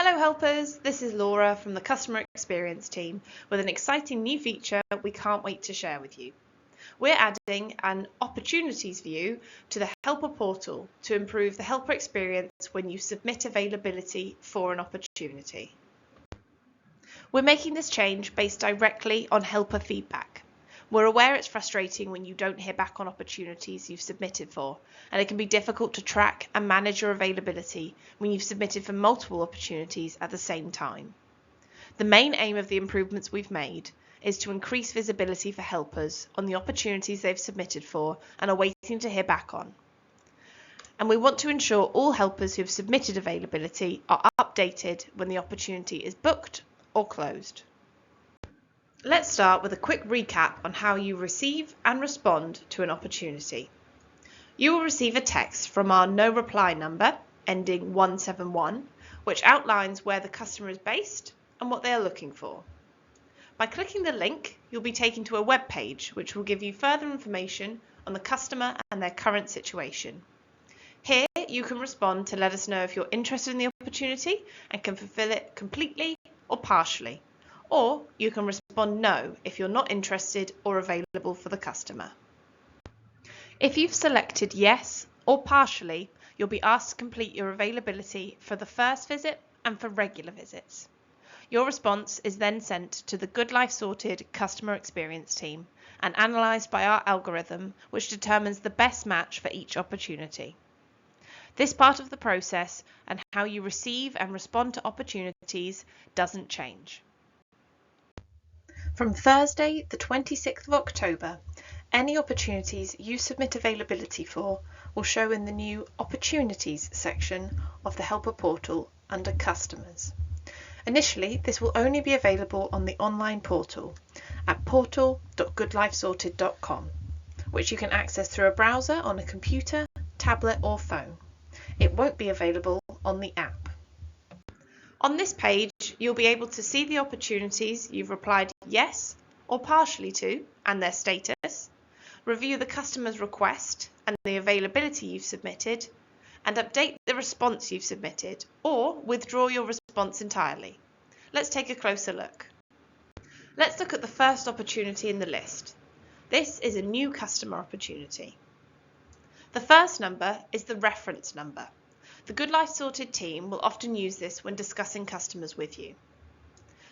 Hello helpers, this is Laura from the Customer Experience team with an exciting new feature we can't wait to share with you. We're adding an opportunities view to the helper portal to improve the helper experience when you submit availability for an opportunity. We're making this change based directly on helper feedback. We're aware it's frustrating when you don't hear back on opportunities you've submitted for, and it can be difficult to track and manage your availability when you've submitted for multiple opportunities at the same time. The main aim of the improvements we've made is to increase visibility for helpers on the opportunities they've submitted for and are waiting to hear back on. And we want to ensure all helpers who've submitted availability are updated when the opportunity is booked or closed. Let's start with a quick recap on how you receive and respond to an opportunity. You will receive a text from our no reply number ending 171, which outlines where the customer is based and what they are looking for. By clicking the link, you'll be taken to a web page which will give you further information on the customer and their current situation. Here you can respond to let us know if you're interested in the opportunity and can fulfill it completely or partially. Or you can respond no if you're not interested or available for the customer. If you've selected yes or partially, you'll be asked to complete your availability for the first visit and for regular visits. Your response is then sent to the Good Life Sorted customer experience team and analysed by our algorithm, which determines the best match for each opportunity. This part of the process and how you receive and respond to opportunities doesn't change. From Thursday, the 26th of October, any opportunities you submit availability for will show in the new Opportunities section of the Helper portal under Customers. Initially, this will only be available on the online portal at portal.goodlifesorted.com, which you can access through a browser on a computer, tablet or phone. It won't be available on the app. On this page, you'll be able to see the opportunities you've replied yes or partially to and their status, review the customer's request and the availability you've submitted, and update the response you've submitted or withdraw your response entirely. Let's take a closer look. Let's look at the first opportunity in the list. This is a new customer opportunity. The first number is the reference number. The Good Life Sorted team will often use this when discussing customers with you.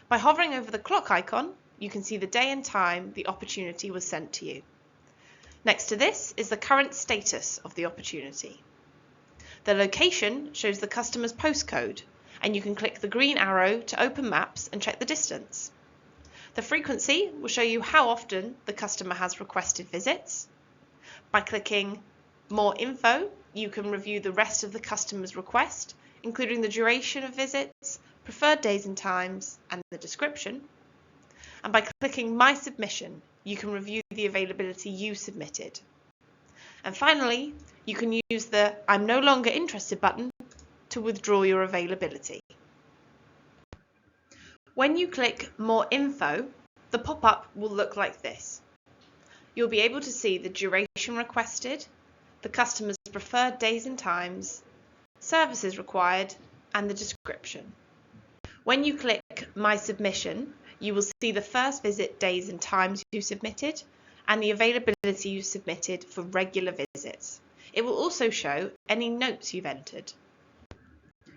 By hovering over the clock icon, you can see the day and time the opportunity was sent to you. Next to this is the current status of the opportunity. The location shows the customer's postcode, and you can click the green arrow to open maps and check the distance. The frequency will show you how often the customer has requested visits. By clicking More Info, you can review the rest of the customer's request, including the duration of visits, preferred days and times, and the description. And by clicking My Submission, you can review the availability you submitted. And finally, you can use the I'm no longer interested button to withdraw your availability. When you click More Info, the pop-up will look like this. You'll be able to see the duration requested, the customer's preferred days and times, services required, and the description. When you click My Submission, you will see the first visit days and times you submitted and the availability you submitted for regular visits. It will also show any notes you've entered.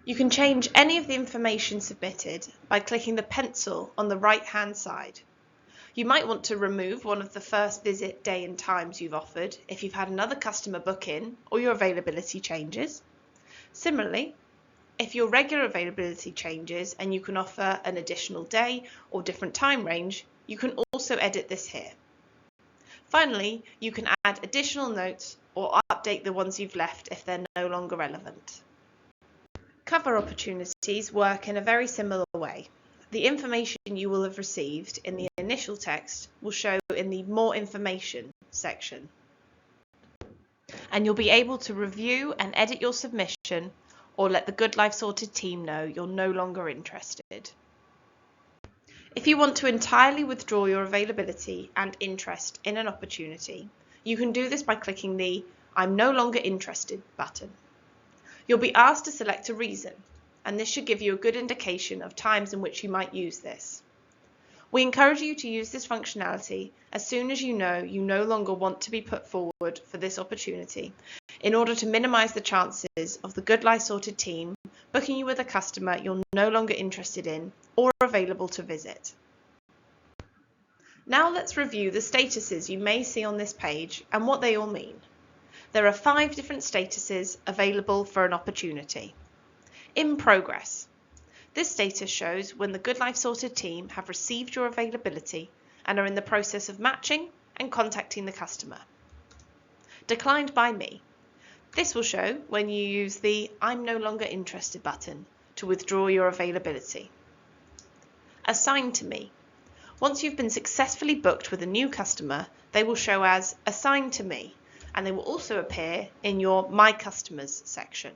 You can change any of the information submitted by clicking the pencil on the right-hand side. You might want to remove one of the first visit day and times you've offered if you've had another customer book in or your availability changes. Similarly, if your regular availability changes and you can offer an additional day or different time range, you can also edit this here. Finally, you can add additional notes or update the ones you've left if they're no longer relevant. Cover opportunities work in a very similar way. The information you will have received in the initial text will show in the More Information section. And you'll be able to review and edit your submission or let the Good Life Sorted team know you're no longer interested. If you want to entirely withdraw your availability and interest in an opportunity, you can do this by clicking the I'm no longer interested button. You'll be asked to select a reason. and this should give you a good indication of times in which you might use this. We encourage you to use this functionality as soon as you know you no longer want to be put forward for this opportunity, in order to minimise the chances of the Good Life Sorted team booking you with a customer you're no longer interested in or available to visit. Now let's review the statuses you may see on this page and what they all mean. There are 5 different statuses available for an opportunity. In progress. This status shows when the Good Life Sorted team have received your availability and are in the process of matching and contacting the customer. Declined by me. This will show when you use the I'm no longer interested button to withdraw your availability. Assigned to me. Once you've been successfully booked with a new customer, they will show as assigned to me, and they will also appear in your My Customers section.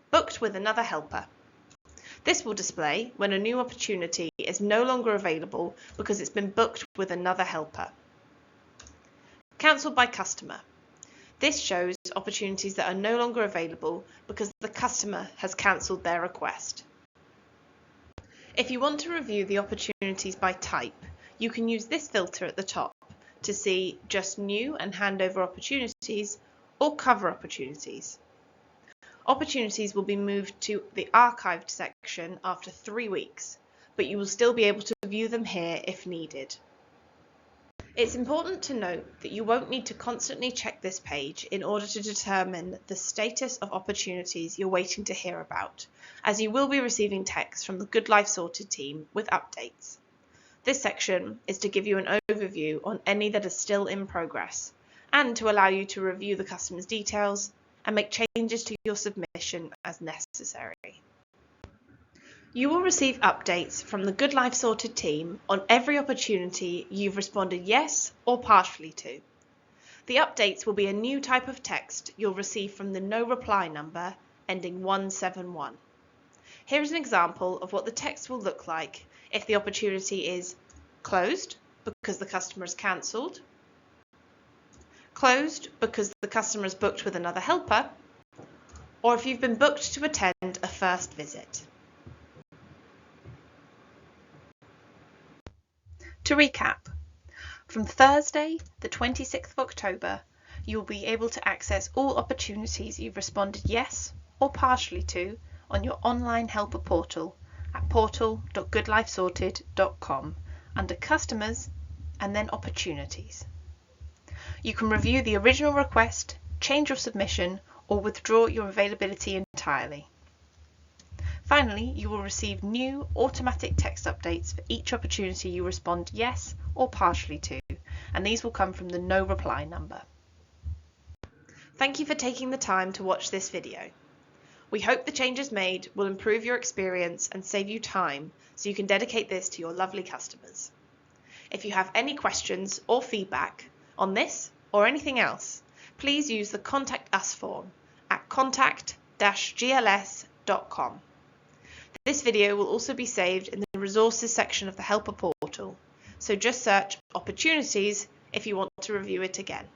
Booked with another helper. This will display when a new opportunity is no longer available because it's been booked with another helper. Cancelled by customer. This shows opportunities that are no longer available because the customer has cancelled their request. If you want to review the opportunities by type, you can use this filter at the top to see just new and handover opportunities or cover opportunities. Opportunities will be moved to the archived section after 3 weeks, but you will still be able to view them here if needed. It's important to note that you won't need to constantly check this page in order to determine the status of opportunities you're waiting to hear about, as you will be receiving text from the Good Life Sorted team with updates. This section is to give you an overview on any that are still in progress, and to allow you to review the customer's details and make changes to your submission as necessary. You will receive updates from the Good Life Sorted team on every opportunity you've responded yes or partially to. The updates will be a new type of text you'll receive from the no reply number ending 171. Here is an example of what the text will look like if the opportunity is closed because the customer is cancelled, closed because the customer is booked with another helper, or if you've been booked to attend a first visit. To recap, from Thursday, the 26th of October, you will be able to access all opportunities you've responded yes or partially to on your online helper portal at portal.goodlifesorted.com under Customers and then Opportunities. You can review the original request, change your submission, or withdraw your availability entirely. Finally, you will receive new automatic text updates for each opportunity you respond yes or partially to, and these will come from the no reply number. Thank you for taking the time to watch this video. We hope the changes made will improve your experience and save you time so you can dedicate this to your lovely customers. If you have any questions or feedback on this or anything else, please use the Contact Us form at contact-gls.com. This video will also be saved in the resources section of the helper portal, so just search opportunities if you want to review it again.